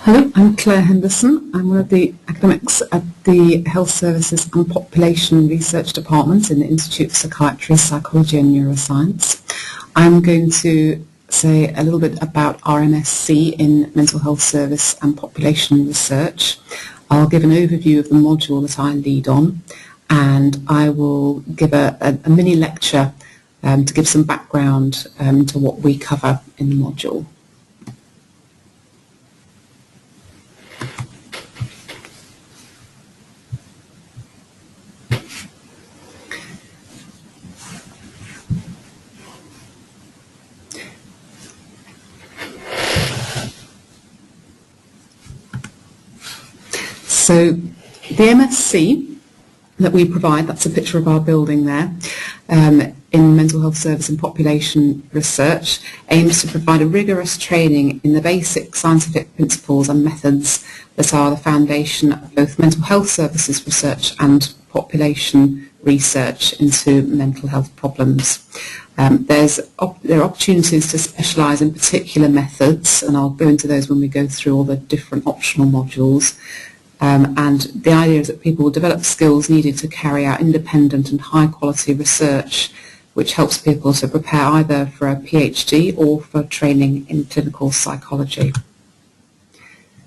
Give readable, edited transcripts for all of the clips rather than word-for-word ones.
Hello, I'm Claire Henderson. I'm one of the academics at the Health Services and Population Research Department in the Institute of Psychiatry, Psychology and Neuroscience. I'm going to say a little bit about RMSC in mental health service and population research. I'll give an overview of the module that I lead on, and I will give a mini lecture to give some background to what we cover in the module. So the MSc that we provide, that's a picture of our building there, in mental health service and population research, aims to provide a rigorous training in the basic scientific principles and methods that are the foundation of both mental health services research and population research into mental health problems. There are opportunities to specialise in particular methods, and I'll go into those when we go through all the different optional modules. And the idea is that people will develop skills needed to carry out independent and high quality research, which helps people to prepare either for a PhD or for training in clinical psychology.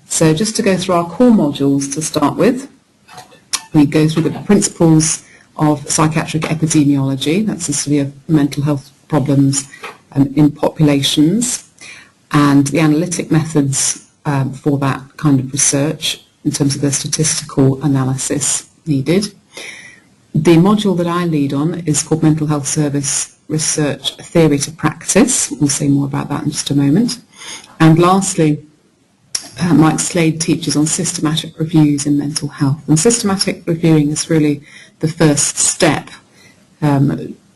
So just to go through our core modules to start with, we go through the principles of psychiatric epidemiology, that's the study of mental health problems in populations, and the analytic methods for that kind of research, in terms of the statistical analysis needed. The module that I lead on is called Mental Health Service Research Theory to Practice. We'll say more about that in just a moment. And lastly, Mike Slade teaches on systematic reviews in mental health. And systematic reviewing is really the first step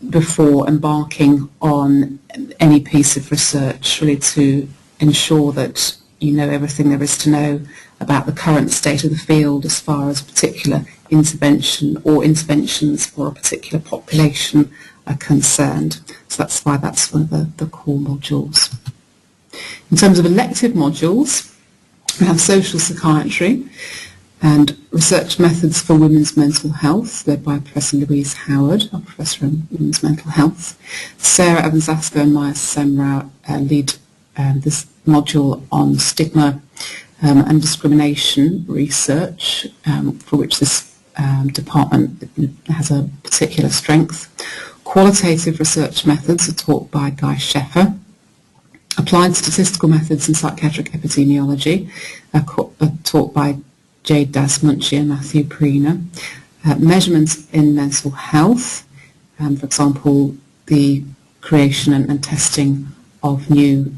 before embarking on any piece of research, really to ensure that you know everything there is to know about the current state of the field as far as a particular intervention or interventions for a particular population are concerned. So that's why that's one of the core modules. In terms of elective modules, we have social psychiatry and research methods for women's mental health, led by Professor Louise Howard, our Professor in Women's Mental Health. Sarah Evans-Asker and Maya Semrau lead this module on stigma and discrimination research, for which this department has a particular strength. Qualitative research methods are taught by Guy Sheffer. Applied statistical methods in psychiatric epidemiology are taught by Jade Das-Munchi and Matthew Preener. Measurements in mental health, for example, the creation and testing of new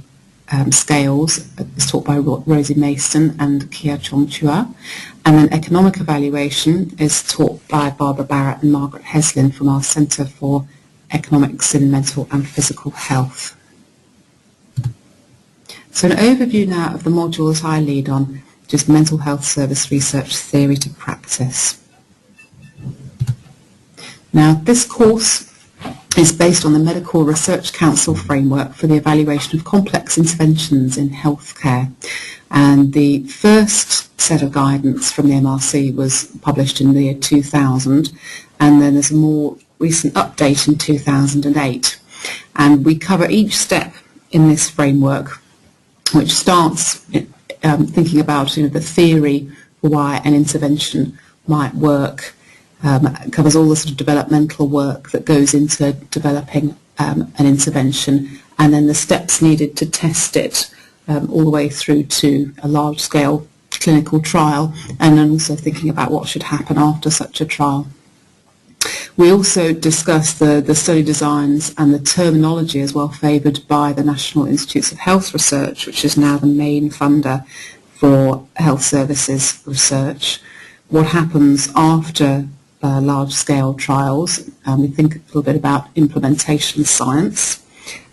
scales is taught by Rosie Mason and Kia Chong-Chua, and then economic evaluation is taught by Barbara Barrett and Margaret Heslin from our Centre for Economics in Mental and Physical Health. So an overview now of the module that I lead on, which is Mental Health Service Research Theory to Practice. Now this course is based on the Medical Research Council framework for the evaluation of complex interventions in healthcare. And the first set of guidance from the MRC was published in the year 2000, and then there's a more recent update in 2008. And we cover each step in this framework, which starts thinking about the theory for why an intervention might work. It covers all the sort of developmental work that goes into developing an intervention, and then the steps needed to test it all the way through to a large-scale clinical trial, and then also thinking about what should happen after such a trial. We also discuss the study designs and the terminology as well favoured by the National Institutes of Health Research, which is now the main funder for health services research. What happens after large-scale trials. We think a little bit about implementation science,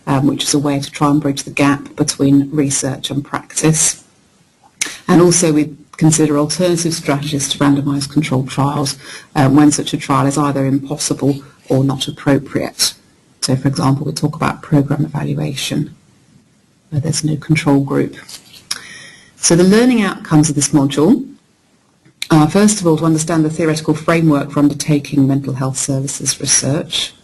which is a way to try and bridge the gap between research and practice. And also we consider alternative strategies to randomised controlled trials when such a trial is either impossible or not appropriate. So, for example, we talk about programme evaluation, where there's no control group. So the learning outcomes of this module are, first of all, to understand the theoretical framework for undertaking mental health services research,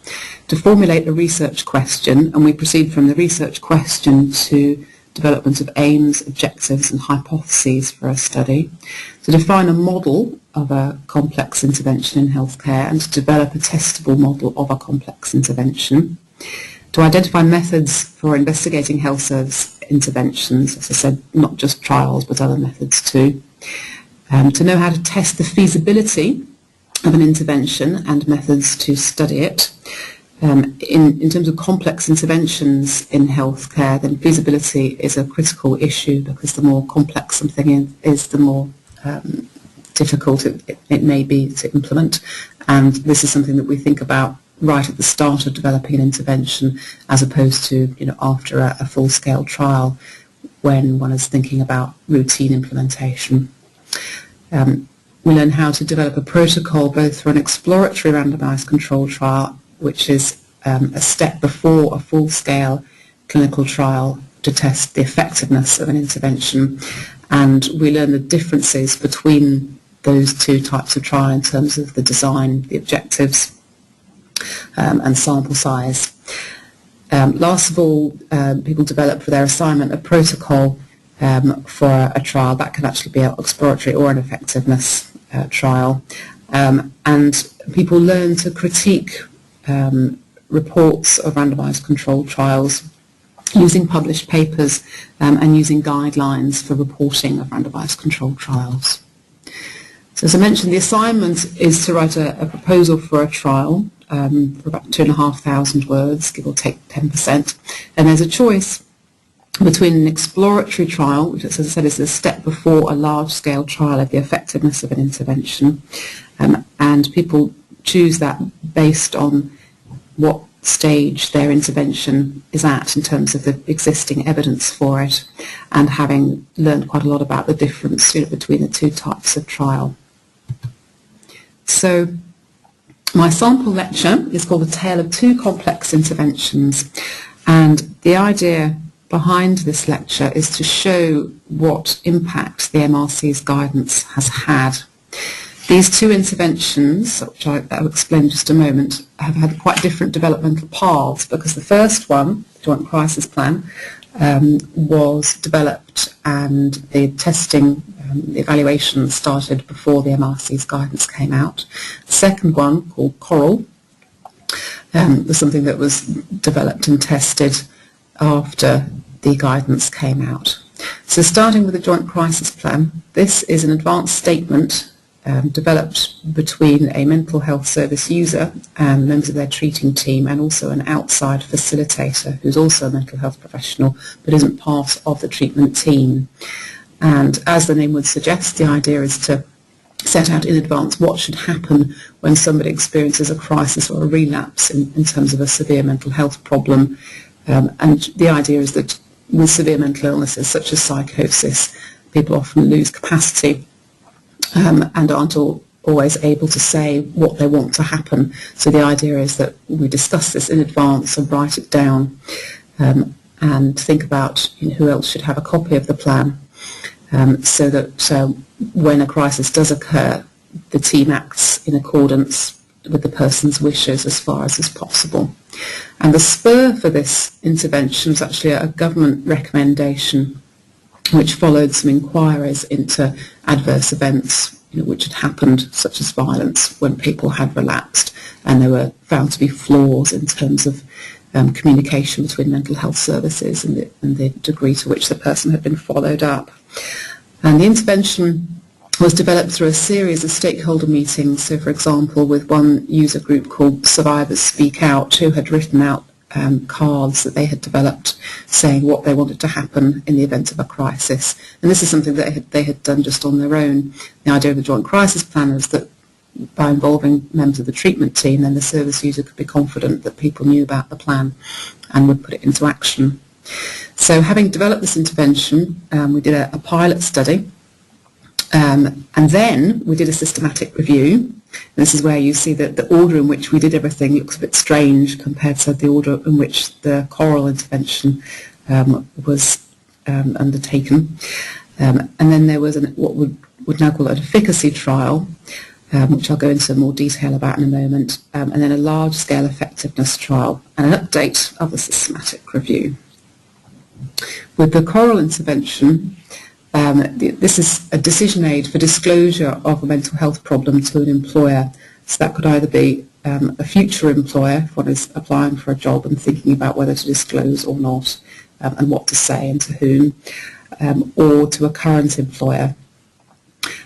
to formulate a research question, and we proceed from the research question to development of aims, objectives and hypotheses for a study, to define a model of a complex intervention in healthcare and to develop a testable model of a complex intervention, to identify methods for investigating health service interventions, as I said, not just trials but other methods too, to know how to test the feasibility of an intervention and methods to study it. In terms of complex interventions in healthcare, then feasibility is a critical issue because the more complex something is, the more difficult it may be to implement. And this is something that we think about right at the start of developing an intervention, as opposed to after a full-scale trial when one is thinking about routine implementation. We learn how to develop a protocol both for an exploratory randomised control trial, which is a step before a full-scale clinical trial to test the effectiveness of an intervention, and we learn the differences between those two types of trial in terms of the design, the objectives and sample size. Last of all, people develop for their assignment a protocol for a trial that can actually be an exploratory or an effectiveness trial, and people learn to critique reports of randomised controlled trials using published papers and using guidelines for reporting of randomised controlled trials. So as I mentioned, the assignment is to write a proposal for a trial for about 2,500 words, give or take 10%, and there's a choice between an exploratory trial, which, as I said, is a step before a large-scale trial of the effectiveness of an intervention, and people choose that based on what stage their intervention is at in terms of the existing evidence for it, and having learned quite a lot about the difference between the two types of trial. So my sample lecture is called A Tale of Two Complex Interventions, and the idea behind this lecture is to show what impact the MRC's guidance has had. These two interventions, which I'll explain in just a moment, have had quite different developmental paths, because the first one, Joint Crisis Plan, was developed and the testing, the evaluation started before the MRC's guidance came out. The second one, called Coral, was something that was developed and tested after the guidance came out. So starting with the Joint Crisis Plan, this is an advanced statement developed between a mental health service user and members of their treating team, and also an outside facilitator who's also a mental health professional but isn't part of the treatment team. And as the name would suggest, the idea is to set out in advance what should happen when somebody experiences a crisis or a relapse in terms of a severe mental health problem. And the idea is that with severe mental illnesses such as psychosis, people often lose capacity and aren't always able to say what they want to happen. So the idea is that we discuss this in advance and write it down and think about who else should have a copy of the plan, so that when a crisis does occur, the team acts in accordance with the person's wishes as far as is possible. And the spur for this intervention was actually a government recommendation which followed some inquiries into adverse events which had happened, such as violence, when people had relapsed, and there were found to be flaws in terms of communication between mental health services and the degree to which the person had been followed up. And the intervention was developed through a series of stakeholder meetings. So, for example, with one user group called Survivors Speak Out, who had written out cards that they had developed saying what they wanted to happen in the event of a crisis. And this is something that they had done just on their own. The idea of the Joint Crisis Plan is that by involving members of the treatment team, then the service user could be confident that people knew about the plan and would put it into action. So having developed this intervention, we did a pilot study, and then we did a systematic review. This is where you see that the order in which we did everything looks a bit strange compared to the order in which the Coral intervention was undertaken. And then there was what would now call an efficacy trial, which I'll go into more detail about in a moment, and then a large-scale effectiveness trial, and an update of the systematic review. With the choral intervention, this is a decision aid for disclosure of a mental health problem to an employer. So that could either be a future employer, if one is applying for a job and thinking about whether to disclose or not, and what to say and to whom, or to a current employer.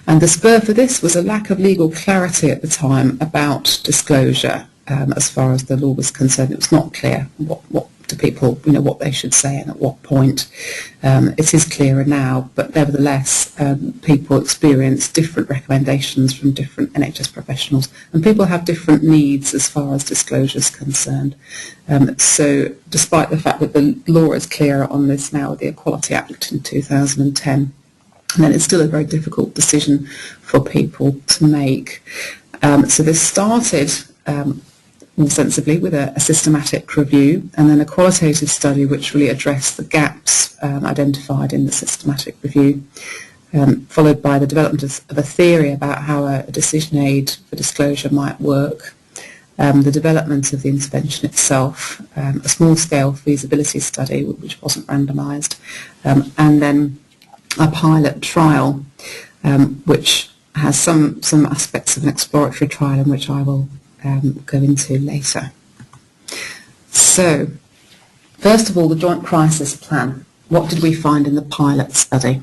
And the spur for this was a lack of legal clarity at the time about disclosure. As far as the law was concerned, it was not clear what to people, what they should say and at what point. It is clearer now, but nevertheless, people experience different recommendations from different NHS professionals, and people have different needs as far as disclosure is concerned. So despite the fact that the law is clearer on this now, the Equality Act in 2010, and then it's still a very difficult decision for people to make. So this started more sensibly with a systematic review, and then a qualitative study which really addressed the gaps identified in the systematic review, followed by the development of a theory about how a decision aid for disclosure might work, the development of the intervention itself, a small-scale feasibility study which wasn't randomised, and then a pilot trial which has some aspects of an exploratory trial, in which I will go into later. So, first of all, the Joint Crisis Plan. What did we find in the pilot study?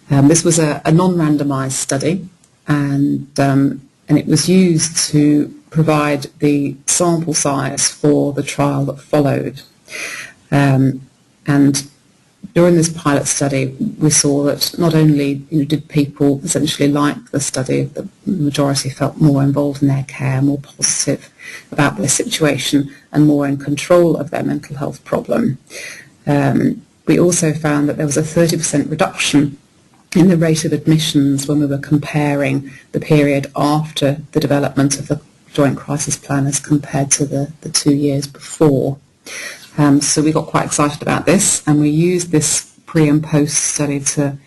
This was a non-randomised study, and it was used to provide the sample size for the trial that followed. And during this pilot study, we saw that not only did people essentially like the study, the majority felt more involved in their care, more positive about their situation, and more in control of their mental health problem. We also found that there was a 30% reduction in the rate of admissions when we were comparing the period after the development of the Joint Crisis Plan as compared to the 2 years before. So we got quite excited about this, and we used this pre and post study to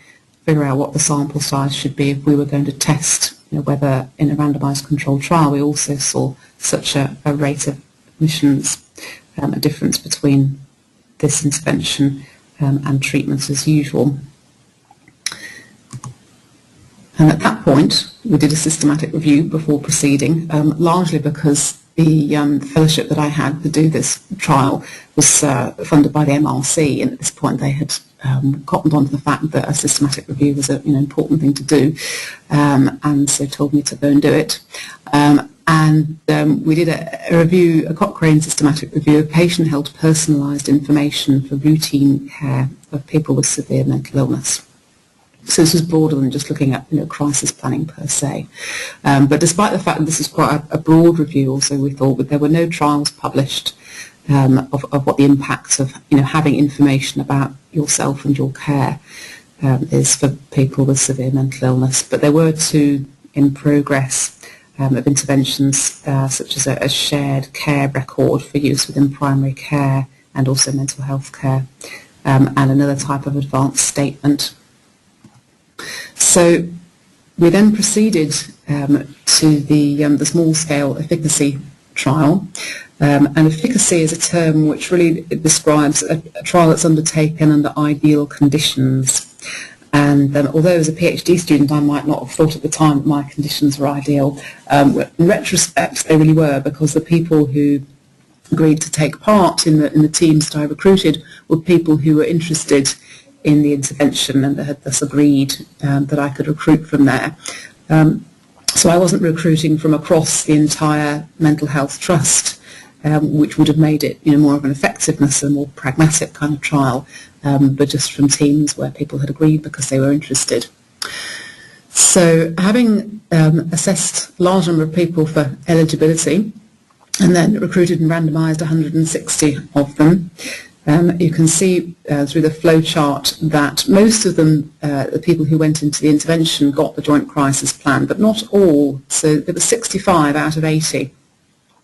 figure out what the sample size should be if we were going to test whether in a randomised controlled trial we also saw such a rate of admissions, a difference between this intervention and treatments as usual. And at that point we did a systematic review before proceeding, largely because the fellowship that I had to do this trial was funded by the MRC, and at this point they had cottoned on to the fact that a systematic review was an important thing to do, and so told me to go and do it. We did a review, a Cochrane systematic review of patient-held personalised information for routine care of people with severe mental illness. So this was broader than just looking at crisis planning per se. But despite the fact that this is quite a broad review, also we thought that there were no trials published of what the impact of having information about yourself and your care is for people with severe mental illness. But there were 2 in progress of interventions, such as a shared care record for use within primary care and also mental health care, and another type of advanced statement. So we then proceeded to the small-scale efficacy trial, and efficacy is a term which really describes a trial that's undertaken under ideal conditions. And although as a PhD student I might not have thought at the time that my conditions were ideal, in retrospect they really were, because the people who agreed to take part in the teams that I recruited were people who were interested in the intervention and that had thus agreed that I could recruit from there. So I wasn't recruiting from across the entire mental health trust, which would have made it more of an effectiveness and more pragmatic kind of trial, but just from teams where people had agreed because they were interested. So having assessed a large number of people for eligibility and then recruited and randomised 160 of them, you can see through the flowchart that most of them, the people who went into the intervention, got the Joint Crisis Plan, but not all. So there were 65 out of 80.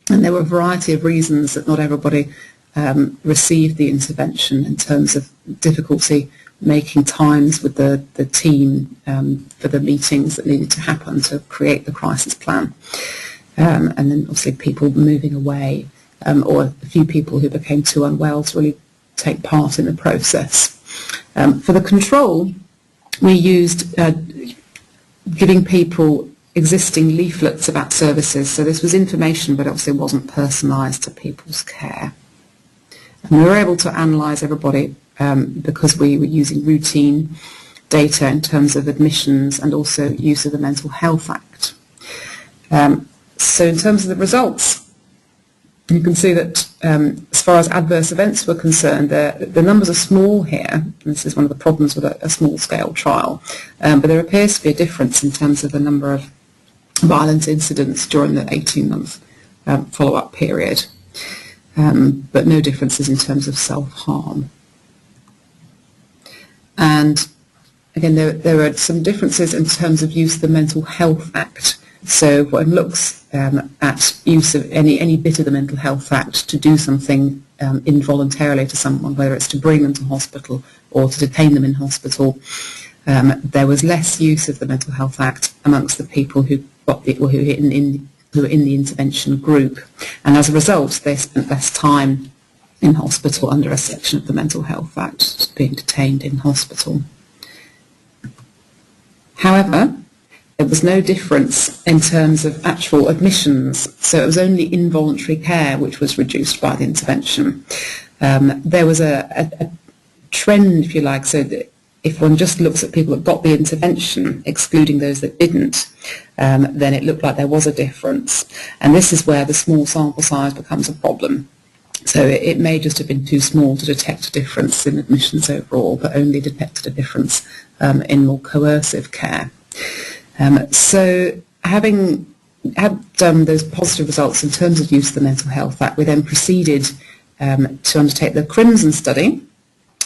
And there were a variety of reasons that not everybody received the intervention, in terms of difficulty making times with the team for the meetings that needed to happen to create the crisis plan. And then obviously people moving away, or a few people who became too unwell to really take part in the process. For the control, we used giving people existing leaflets about services. So this was information, but obviously it wasn't personalised to people's care. And we were able to analyse everybody because we were using routine data in terms of admissions and also use of the Mental Health Act. So in terms of the results, you can see that as far as adverse events were concerned, the numbers are small here, and this is one of the problems with a small-scale trial, but there appears to be a difference in terms of the number of violent incidents during the 18-month follow-up period, but no differences in terms of self-harm. And again, there are some differences in terms of use of the Mental Health Act. So one looks at use of any bit of the Mental Health Act to do something involuntarily to someone, whether it's to bring them to hospital or to detain them in hospital. There was less use of the Mental Health Act amongst the people who were in the intervention group, and as a result, they spent less time in hospital under a section of the Mental Health Act, being detained in hospital. However, there was no difference in terms of actual admissions, so it was only involuntary care which was reduced by the intervention. There was a trend, if you like, so that if one just looks at people that got the intervention, excluding those that didn't, then it looked like there was a difference. And this is where the small sample size becomes a problem. So it may just have been too small to detect a difference in admissions overall, but only detected a difference in more coercive care. So having had those positive results in terms of use of the Mental Health Act, we then proceeded to undertake the Crimson study,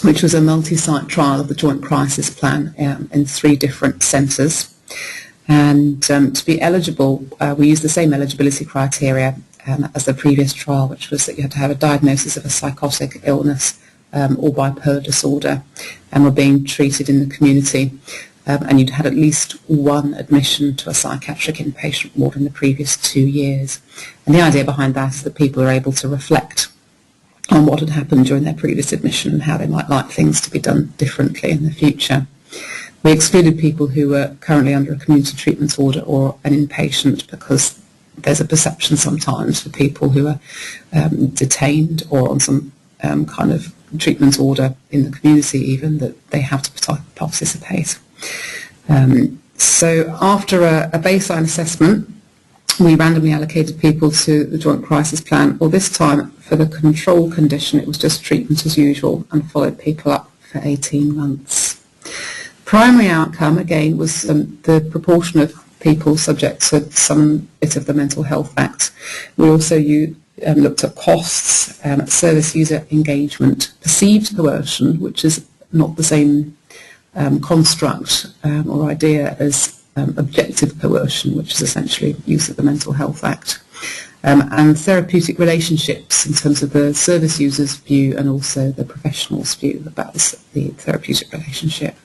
which was a multi-site trial of the Joint Crisis Plan in 3 different centres. And to be eligible, we used the same eligibility criteria as the previous trial, which was that you had to have a diagnosis of a psychotic illness or bipolar disorder and were being treated in the community. And you'd had at least 1 admission to a psychiatric inpatient ward in the previous 2 years. And the idea behind that is that people are able to reflect on what had happened during their previous admission and how they might like things to be done differently in the future. We excluded people who were currently under a community treatment order or an inpatient because there's a perception sometimes for people who are detained or on some kind of treatment order in the community even that they have to participate. So after a baseline assessment, we randomly allocated people to the Joint Crisis Plan, or this time for the control condition it was just treatment as usual, and followed people up for 18 months. Primary outcome again was the proportion of people subject to some bit of the Mental Health Act. We also looked at costs, service user engagement, perceived coercion, which is not the same construct or idea as objective coercion, which is essentially use of the Mental Health Act, and therapeutic relationships in terms of the service user's view and also the professional's view about the therapeutic relationship.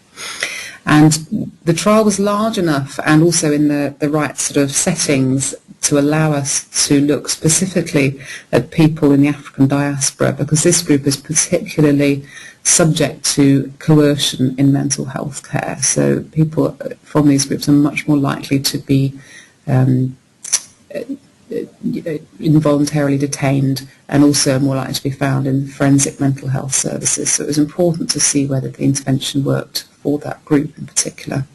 And the trial was large enough and also in the right sort of settings to allow us to look specifically at people in the African diaspora, because this group is particularly subject to coercion in mental health care. So people from these groups are much more likely to be involuntarily detained and also more likely to be found in forensic mental health services. So it was important to see whether the intervention worked for that group in particular.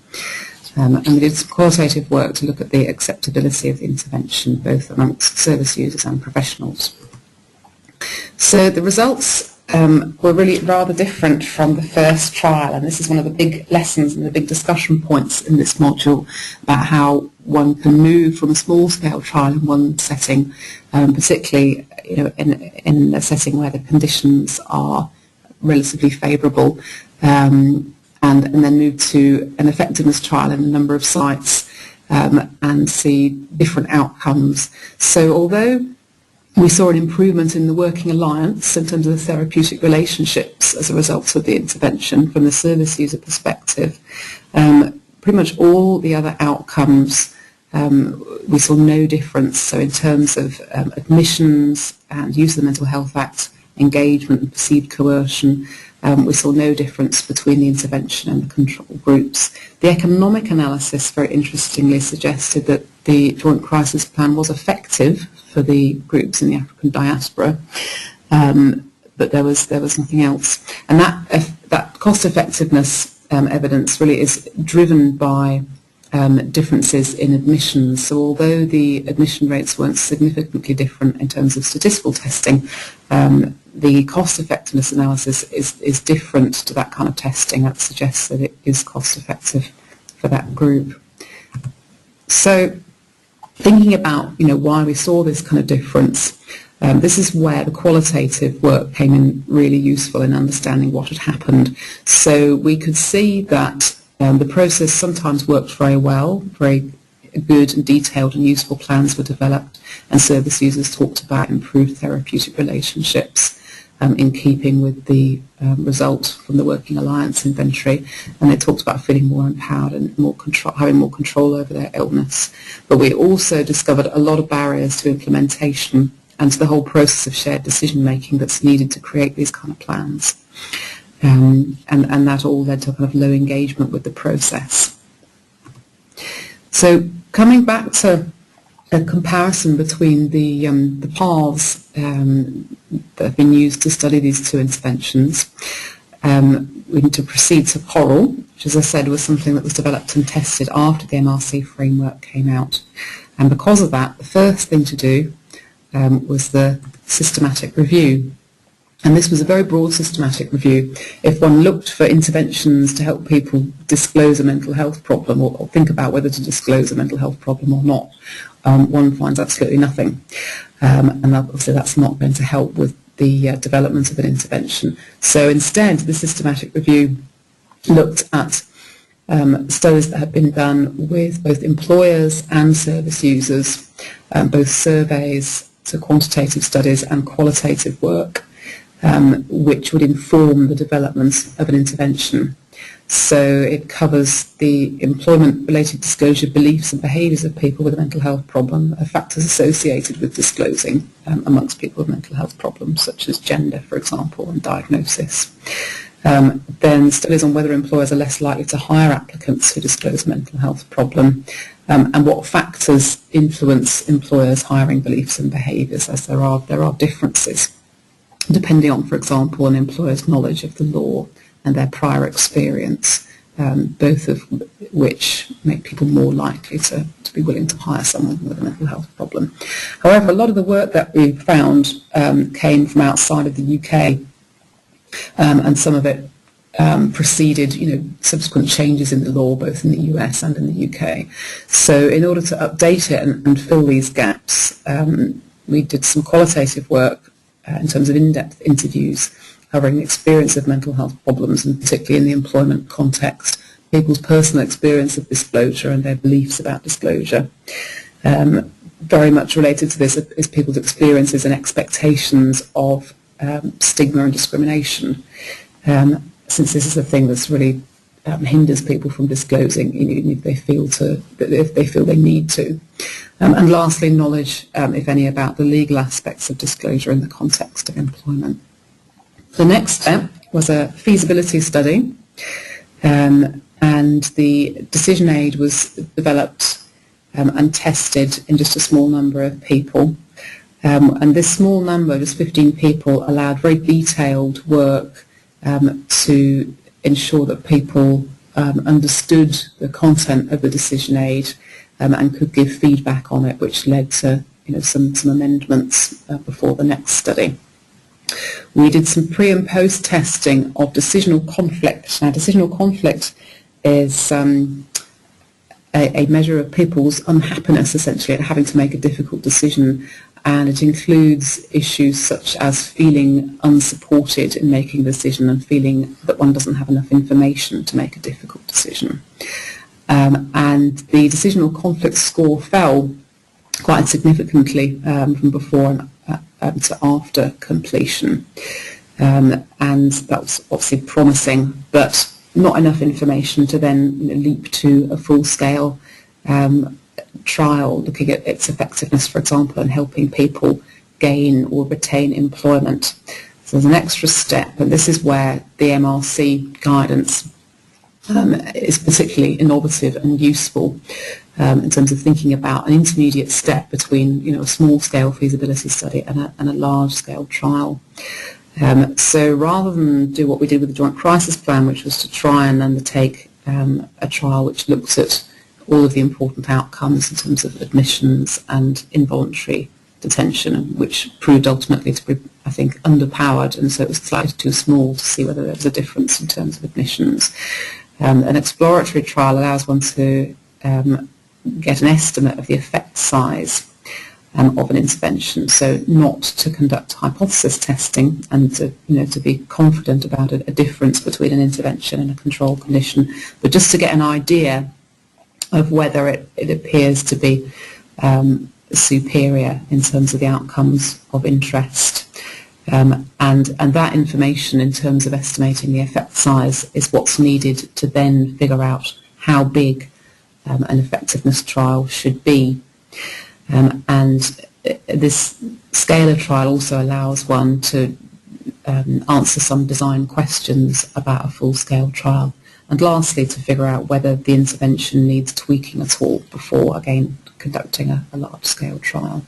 And we did some qualitative work to look at the acceptability of the intervention, both amongst service users and professionals. So the results were really rather different from the first trial, and this is one of the big lessons and the big discussion points in this module about how one can move from a small-scale trial in one setting, particularly in a setting where the conditions are relatively favourable, and then move to an effectiveness trial in a number of sites and see different outcomes. So although We saw an improvement in the working alliance in terms of the therapeutic relationships as a result of the intervention from the service user perspective. Pretty much all the other outcomes, we saw no difference. So in terms of admissions and use of the Mental Health Act, engagement and perceived coercion, we saw no difference between the intervention and the control groups. The economic analysis very interestingly suggested that the Joint Crisis Plan was effective for the groups in the African diaspora, but there was nothing else. And that cost effectiveness evidence really is driven by differences in admissions. So although the admission rates weren't significantly different in terms of statistical testing, the cost effectiveness analysis is different to that kind of testing. That suggests that it is cost effective for that group. So thinking about why we saw this kind of difference, this is where the qualitative work came in really useful in understanding what had happened. So we could see that the process sometimes worked very well, very good and detailed and useful plans were developed, and service users talked about improved therapeutic relationships in keeping with the result from the Working Alliance inventory, and they talked about feeling more empowered and having more control over their illness. But we also discovered a lot of barriers to implementation and to the whole process of shared decision making that's needed to create these kind of plans. And that all led to a kind of low engagement with the process. So coming back to a comparison between the paths that have been used to study these two interventions, we need to proceed to Coral, which, as I said, was something that was developed and tested after the MRC framework came out. And because of that, the first thing to do was the systematic review. And this was a very broad systematic review. If one looked for interventions to help people disclose a mental health problem or think about whether to disclose a mental health problem or not, one finds absolutely nothing. And obviously that's not going to help with the development of an intervention. So instead, the systematic review looked at studies that had been done with both employers and service users, both surveys, so quantitative studies, and qualitative work, which would inform the development of an intervention. So it covers the employment-related disclosure beliefs and behaviours of people with a mental health problem, factors associated with disclosing amongst people with mental health problems, such as gender, for example, and diagnosis. Then studies on whether employers are less likely to hire applicants who disclose a mental health problem, and what factors influence employers' hiring beliefs and behaviours, as there are differences depending on, for example, an employer's knowledge of the law and their prior experience, both of which make people more likely to be willing to hire someone with a mental health problem. However, a lot of the work that we found came from outside of the UK, and some of it preceded subsequent changes in the law, both in the US and in the UK. So in order to update it and fill these gaps, we did some qualitative work in terms of in-depth interviews covering the experience of mental health problems, and particularly in the employment context, people's personal experience of disclosure and their beliefs about disclosure. Very much related to this is people's experiences and expectations of stigma and discrimination, since this is a thing that's really hinders people from disclosing, even if they feel they need to. And lastly, knowledge, if any, about the legal aspects of disclosure in the context of employment. The next step was a feasibility study, and the decision aid was developed and tested in just a small number of people. And this small number, just 15 people, allowed very detailed work to ensure that people understood the content of the decision aid and could give feedback on it, which led to some amendments before the next study. We did some pre and post testing of decisional conflict. Now, decisional conflict is a measure of people's unhappiness, essentially, at having to make a difficult decision, and it includes issues such as feeling unsupported in making a decision and feeling that one doesn't have enough information to make a difficult decision. And the decisional conflict score fell quite significantly from before, to after completion. And that was obviously promising, but not enough information to then leap to a full-scale trial looking at its effectiveness, for example, and helping people gain or retain employment. So there's an extra step, and this is where the MRC guidance is particularly innovative and useful in terms of thinking about an intermediate step between a small-scale feasibility study and a large-scale trial. So rather than do what we did with the Joint Crisis Plan, which was to try and undertake a trial which looked at all of the important outcomes in terms of admissions and involuntary detention, which proved ultimately to be, I think, underpowered, and so it was slightly too small to see whether there was a difference in terms of admissions. An exploratory trial allows one to get an estimate of the effect size of an intervention, so not to conduct hypothesis testing and to be confident about a difference between an intervention and a control condition, but just to get an idea of whether it appears to be superior in terms of the outcomes of interest. And that information in terms of estimating the effect size is what's needed to then figure out how big an effectiveness trial should be. And this scalar trial also allows one to answer some design questions about a full-scale trial. And lastly, to figure out whether the intervention needs tweaking at all before, again, conducting a large-scale trial.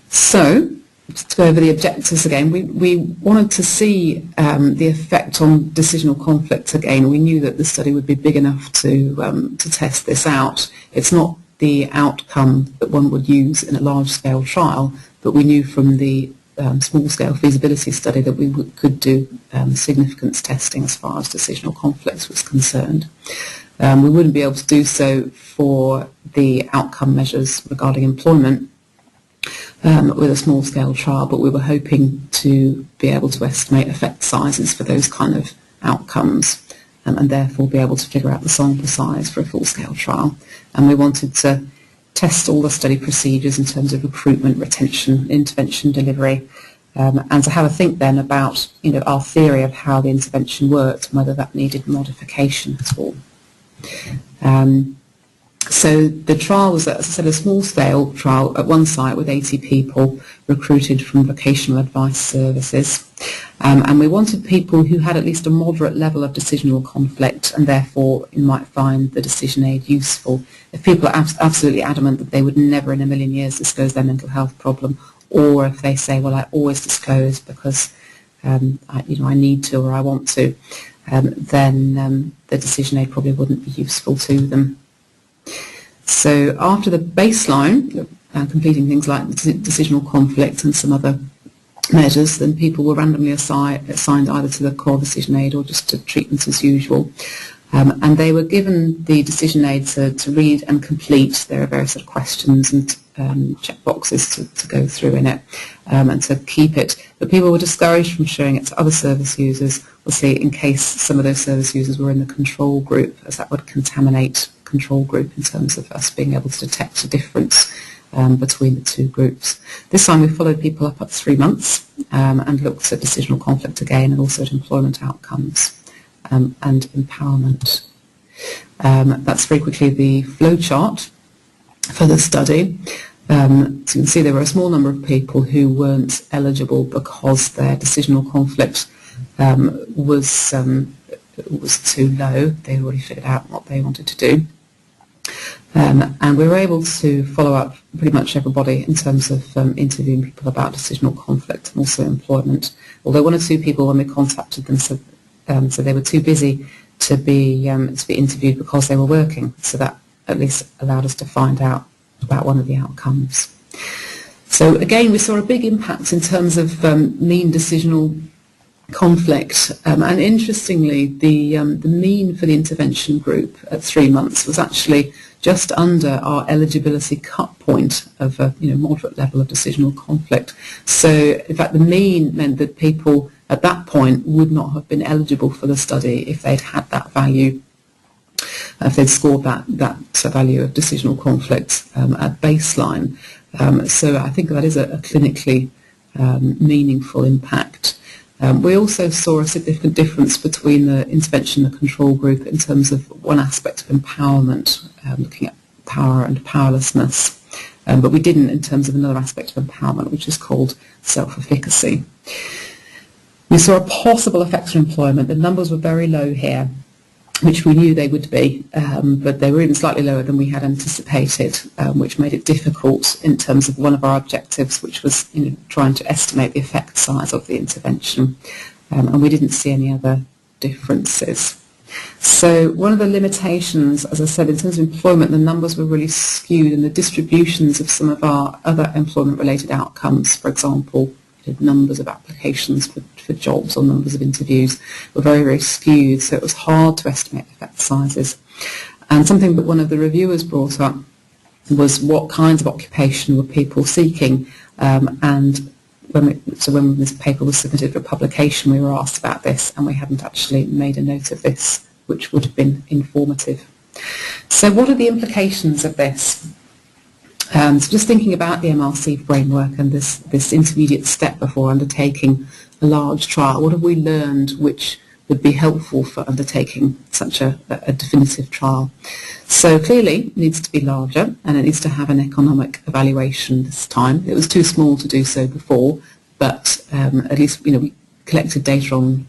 So, just to go over the objectives again, we wanted to see the effect on decisional conflict again. We knew that the study would be big enough to test this out. It's not the outcome that one would use in a large-scale trial, but we knew from the small-scale feasibility study that we could do significance testing as far as decisional conflicts was concerned. We wouldn't be able to do so for the outcome measures regarding employment with a small-scale trial, but we were hoping to be able to estimate effect sizes for those kind of outcomes and therefore be able to figure out the sample size for a full-scale trial. And we wanted to test all the study procedures in terms of recruitment, retention, intervention, delivery, and to have a think then about our theory of how the intervention worked and whether that needed modification at all. So the trial was, as I said, a small-scale trial at one site with 80 people recruited from vocational advice services. And we wanted people who had at least a moderate level of decisional conflict, and therefore you might find the decision aid useful. If people are absolutely adamant that they would never in a million years disclose their mental health problem, or if they say, well, I always disclose because I need to or I want to, then the decision aid probably wouldn't be useful to them. So after the baseline, completing things like decisional conflict and some other measures, then people were randomly assigned either to the core decision aid or just to treatments as usual. And they were given the decision aid to read and complete. There are various sort of questions and check boxes to go through in it and to keep it. But people were discouraged from showing it to other service users, obviously in case some of those service users were in the control group, as that would contaminate control group in terms of us being able to detect a difference between the two groups. This time we followed people up at 3 months and looked at decisional conflict again and also at employment outcomes and empowerment. That's very quickly the flowchart for the study. So you can see there were a small number of people who weren't eligible because their decisional conflict was too low. They had already figured out what they wanted to do. And we were able to follow up pretty much everybody in terms of interviewing people about decisional conflict and also employment. Although 1 or 2 people, when we contacted them, said they were too busy to be interviewed because they were working. So that at least allowed us to find out about one of the outcomes. So again, we saw a big impact in terms of mean decisional conflict, and interestingly, the mean for the intervention group at 3 months was actually just under our eligibility cut point of a moderate level of decisional conflict. So in fact, the mean meant that people at that point would not have been eligible for the study if they'd had that value, if they'd scored that value of decisional conflict at baseline. So I think that is a clinically meaningful impact. We also saw a significant difference between the intervention and the control group in terms of one aspect of empowerment, looking at power and powerlessness, but we didn't in terms of another aspect of empowerment, which is called self-efficacy. We saw a possible effect on employment. The numbers were very low here, which we knew they would be, but they were even slightly lower than we had anticipated, which made it difficult in terms of one of our objectives, which was trying to estimate the effect size of the intervention, and we didn't see any other differences. So one of the limitations, as I said, in terms of employment, the numbers were really skewed, and the distributions of some of our other employment-related outcomes, for example, numbers of applications for jobs or numbers of interviews, were very, very skewed, so it was hard to estimate effect sizes. And something that one of the reviewers brought up was what kinds of occupation were people seeking, and when this paper was submitted for publication, we were asked about this, and we hadn't actually made a note of this, which would have been informative. So what are the implications of this? So just thinking about the MRC framework and this intermediate step before undertaking a large trial, what have we learned which would be helpful for undertaking such a definitive trial? So clearly it needs to be larger, and it needs to have an economic evaluation this time. It was too small to do so before, but at least we collected data on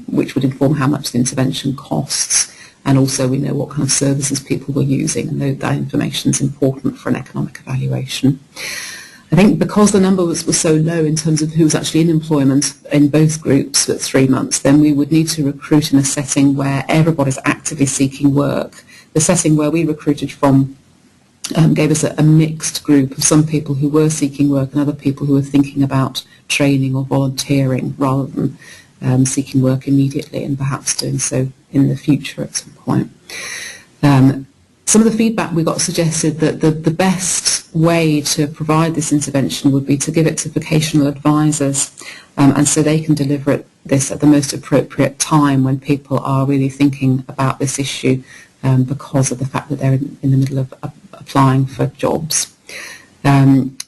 which would inform how much the intervention costs. And also we know what kind of services people were using, and that information is important for an economic evaluation. I think because the number was so low in terms of who was actually in employment in both groups at 3 months, then we would need to recruit in a setting where everybody's actively seeking work. The setting where we recruited from gave us a mixed group of some people who were seeking work and other people who were thinking about training or volunteering rather than seeking work immediately and perhaps doing so in the future at some point. Some of the feedback we got suggested that the best way to provide this intervention would be to give it to vocational advisors, and so they can deliver this at the most appropriate time when people are really thinking about this issue because of the fact that they're in the middle of applying for jobs.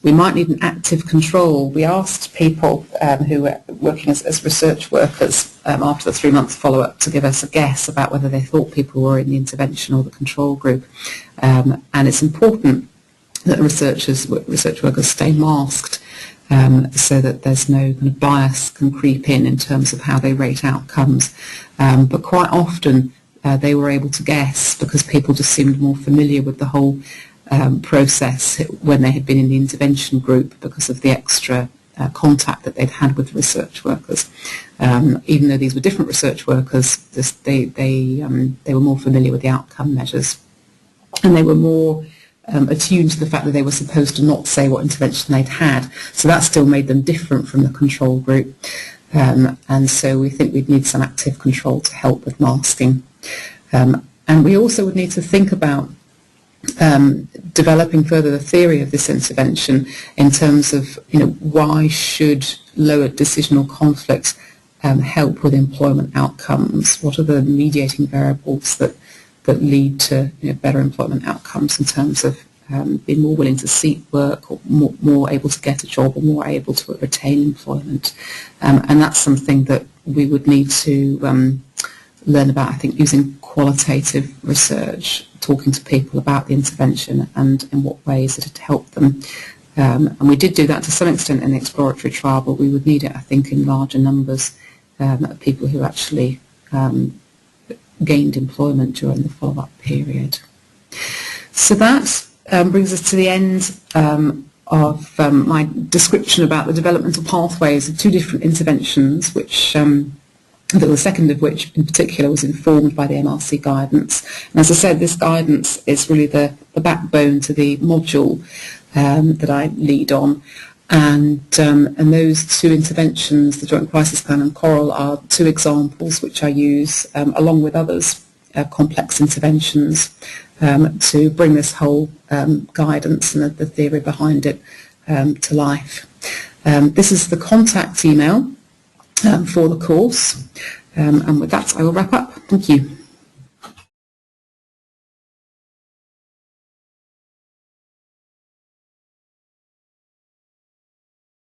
We might need an active control. We asked people who were working as research workers after the 3-month follow-up to give us a guess about whether they thought people were in the intervention or the control group. And it's important that research workers stay masked so that there's no kind of bias can creep in terms of how they rate outcomes. But quite often they were able to guess because people just seemed more familiar with the whole process when they had been in the intervention group because of the extra contact that they'd had with research workers. Even though these were different research workers, they were more familiar with the outcome measures, and they were more attuned to the fact that they were supposed to not say what intervention they'd had. So that still made them different from the control group, and so we think we'd need some active control to help with masking. And we also would need to think about developing further the theory of this intervention in terms of why should lower decisional conflict help with employment outcomes? What are the mediating variables that lead to better employment outcomes in terms of being more willing to seek work, or more able to get a job, or more able to retain employment? And that's something that we would need to learn about, I think, using qualitative research, talking to people about the intervention and in what ways it had helped them. And we did do that to some extent in the exploratory trial, but we would need it, I think, in larger numbers of people who actually gained employment during the follow-up period. So that brings us to the end of my description about the developmental pathways of 2 different interventions, which the second of which in particular was informed by the MRC guidance. And as I said, this guidance is really the backbone to the module that I lead on. And those 2 interventions, the Joint Crisis Plan and Coral, are 2 examples which I use along with others, complex interventions, to bring this whole guidance and the theory behind it to life. This is the contact email for the course, and with that I will wrap up. Thank you.